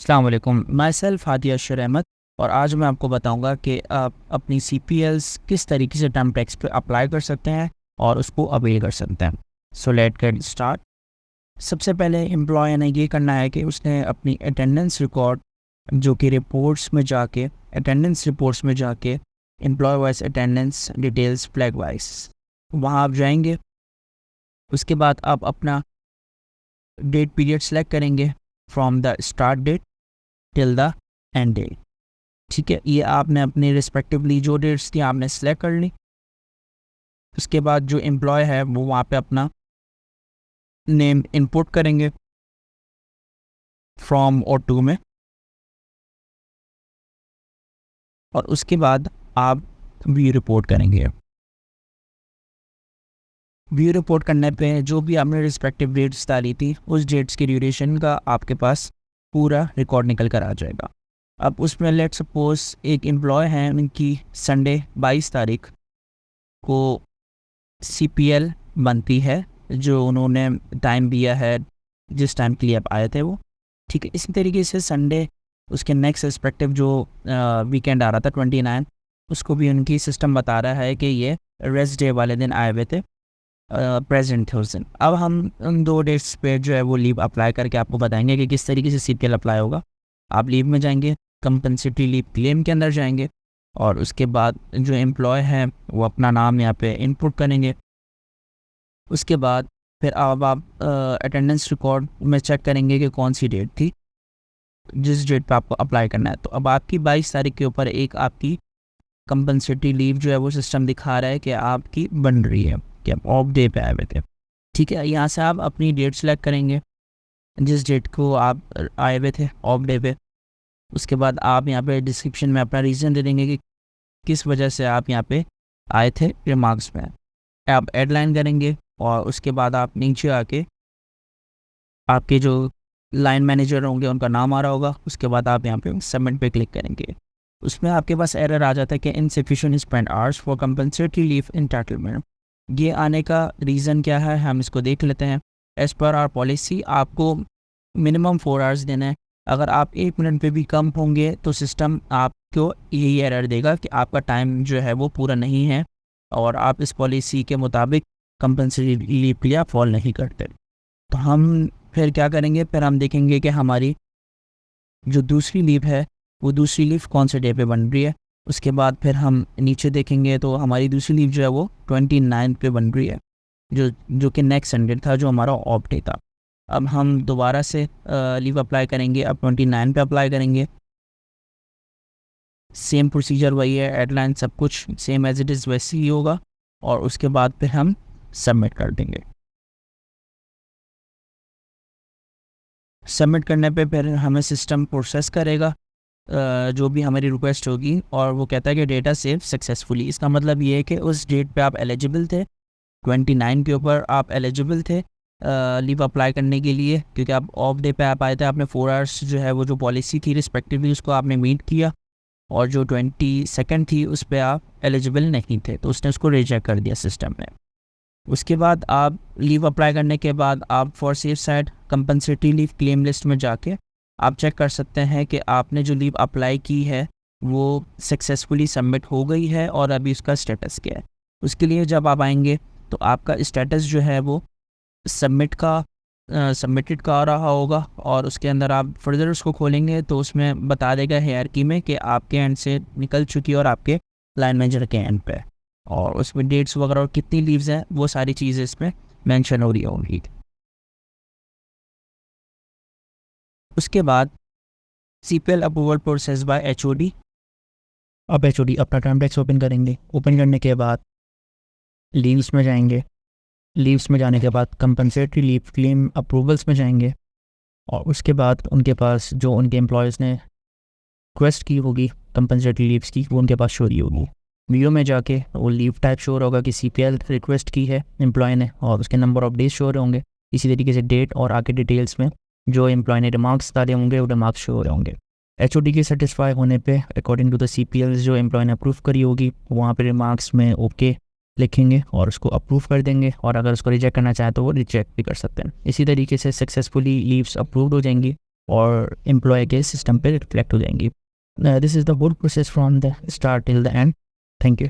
अस्सलाम वालेकुम। My self Hadi अशर अहमद और आज मैं आपको बताऊंगा कि आप अपनी CPLs किस तरीके से टर्म टैक्स पे अप्लाई कर सकते हैं और उसको अवेल कर सकते हैं। So let get start. सबसे पहले एम्प्लॉय ने ये करना है कि उसने अपनी अटेंडेंस रिकॉर्ड जो कि अटेंडेंस रिपोर्ट्स में जाके employ wise attendance details flag wise वहाँ आप जाएंगे। उसके बाद आप अपना डेट पीरियड सेलेक्ट करेंगे from the start date till the end date. ठीक है, ये आपने अपने रिस्पेक्टिवली जो डेट्स थी आपने सेलेक्ट कर ली। उसके बाद जो एम्प्लॉय है वो वहाँ पे अपना नेम इनपुट करेंगे फ्रॉम और टू में, और उसके बाद आप व्यू रिपोर्ट करेंगे। व्यू रिपोर्ट करने पे जो भी आपने रिस्पेक्टिव डेट्स डाली थी उस डेट्स की ड्यूरेशन का आपके पास पूरा रिकॉर्ड निकल कर आ जाएगा। अब उसमें लेट सपोज एक एम्प्लॉय हैं, उनकी संडे 22 तारीख को CPL बनती है, जो उन्होंने टाइम दिया है जिस टाइम के लिए आप आए थे वो। ठीक है, इसी तरीके से संडे उसके नेक्स्ट रिस्पेक्टिव जो वीकेंड आ रहा था 29, उसको भी उनकी सिस्टम बता रहा है कि ये रेस्ट डे वाले दिन आए हुए थे, प्रेजेंट थे उस दिन। अब हम उन दो डेट्स पे जो है वो लीव अप्लाई करके आपको बताएंगे कि किस तरीके से CPL अप्लाई होगा। आप लीव में जाएंगे, कंपनसेटरी लीव क्लेम के अंदर जाएंगे, और उसके बाद जो एम्प्लॉय है वो अपना नाम यहाँ पे इनपुट करेंगे। उसके बाद फिर अब आप अटेंडेंस रिकॉर्ड में चेक करेंगे कि कौन सी डेट थी जिस डेट पे आपको अप्लाई करना है। तो अब आपकी 22 तारीख के ऊपर एक आपकी कंपनसेटरी लीव जो है वो सिस्टम दिखा रहा है कि आपकी बन रही है, कि आप ऑफ डे पे आए हुए थे। ठीक है, यहाँ से आप अपनी डेट सेलेक्ट करेंगे जिस डेट को आप आए हुए थे ऑफ डे पे। उसके बाद आप यहाँ पे डिस्क्रिप्शन में अपना रीज़न दे देंगे कि किस वजह से आप यहाँ पे आए थे। रिमार्क्स में आप एडलाइन करेंगे और उसके बाद आप नीचे आके आपके जो लाइन मैनेजर होंगे उनका नाम आ रहा होगा। उसके बाद आप यहाँ पे सबमिट पे क्लिक करेंगे। उसमें आपके पास एरर आ जाता है कि insufficient spend hours for compensatory leave entitlement. ये आने का रीज़न क्या है हम इसको देख लेते हैं। एज़ पर आवर पॉलिसी आपको मिनिमम 4 आवर्स देना है। अगर आप 1 मिनट पे भी कम होंगे तो सिस्टम आपको यही एरर देगा कि आपका टाइम जो है वो पूरा नहीं है और आप इस पॉलिसी के मुताबिक कंपनसेटरी लीव के लिए आप फॉल नहीं करते। तो हम फिर क्या करेंगे, फिर हम देखेंगे कि हमारी जो दूसरी लीव है वो दूसरी लीव कौन से डे पे बन रही है। उसके बाद फिर हम नीचे देखेंगे तो हमारी दूसरी लीव जो है वो 29 पे बन रही है, जो कि नेक्स्ट संडे था, जो हमारा ऑफ डे था। अब हम दोबारा से लीव अप्लाई करेंगे, अब 29 पे अप्लाई करेंगे। सेम प्रोसीजर वही है, एडलाइन सब कुछ सेम एज इट इज़ वैसे ही होगा, और उसके बाद फिर हम सबमिट कर देंगे। सबमिट करने पे फिर हमें सिस्टम प्रोसेस करेगा जो भी हमारी रिक्वेस्ट होगी, और वो कहता है कि डेटा सेव सक्सेसफुली। इसका मतलब ये है कि उस डेट पे आप एलिजिबल थे, 29 के ऊपर आप एलिजिबल थे लीव अप्लाई करने के लिए, क्योंकि आप ऑफ डे पे आप आए थे। आपने 4 आवर्स जो है वो जो पॉलिसी थी रिस्पेक्टिवली उसको आपने मीट किया, और जो 22 थी उस पर आप एलिजिबल नहीं थे, तो उसने उसको रिजेक्ट कर दिया सिस्टम ने। उसके बाद आप लीव अप्लाई करने के बाद आप for safe side compensatory leave claim list में जाके आप चेक कर सकते हैं कि आपने जो लीव अप्लाई की है वो सक्सेसफुली सबमिट हो गई है और अभी उसका स्टेटस क्या है। उसके लिए जब आप आएंगे तो आपका स्टेटस जो है वो सबमिटेड का आ रहा होगा, और उसके अंदर आप फर्दर उसको खोलेंगे तो उसमें बता देगा हायरार्की में कि आपके एंड से निकल चुकी है और आपके लाइन मैनेजर के एंड पे, और उसमें डेट्स वगैरह और कितनी लीव्स हैं वो सारी चीज़ें इसमें मेंशन हो रही होंगी। उसके बाद CPL approval process by HOD। अब HOD अपना टर्म टैक्स ओपन करेंगे। ओपन करने के बाद लीव्स में जाएंगे। लीव्स में जाने के बाद कंपनसेटरी लीव क्लेम अप्रूवल्स में जाएंगे, और उसके बाद उनके पास जो उनके एम्प्लॉयज़ ने रिक्वेस्ट की होगी कंपनसेटरी लीव्स की वो उनके पास शो रही होगी। व्यू में जाके वो लीव टाइप शो होगा कि CPL रिक्वेस्ट की है एम्प्लॉय ने, और उसके नंबर ऑफ डेज शो रहे होंगे। इसी तरीके से डेट और आगे डिटेल्स में जो एम्प्लॉय ने रिमार्क्स डाले होंगे वो रिमार्क्स शो हो रहे होंगे। HOD के सेटिस्फाई होने पे अकॉर्डिंग टू द CPL जो एम्प्लॉय ने अप्रूव करी होगी वहाँ पे रिमार्क्स में ओके लिखेंगे और उसको अप्रूव कर देंगे, और अगर उसको रिजेक्ट करना चाहे तो वो रिजेक्ट भी कर सकते हैं। इसी तरीके से सक्सेसफुली लीव्स अप्रूव्ड हो जाएंगी और एम्प्लॉय के सिस्टम पे रिफ्लेक्ट हो जाएंगी। This is the whole process from the start till the end. Thank you.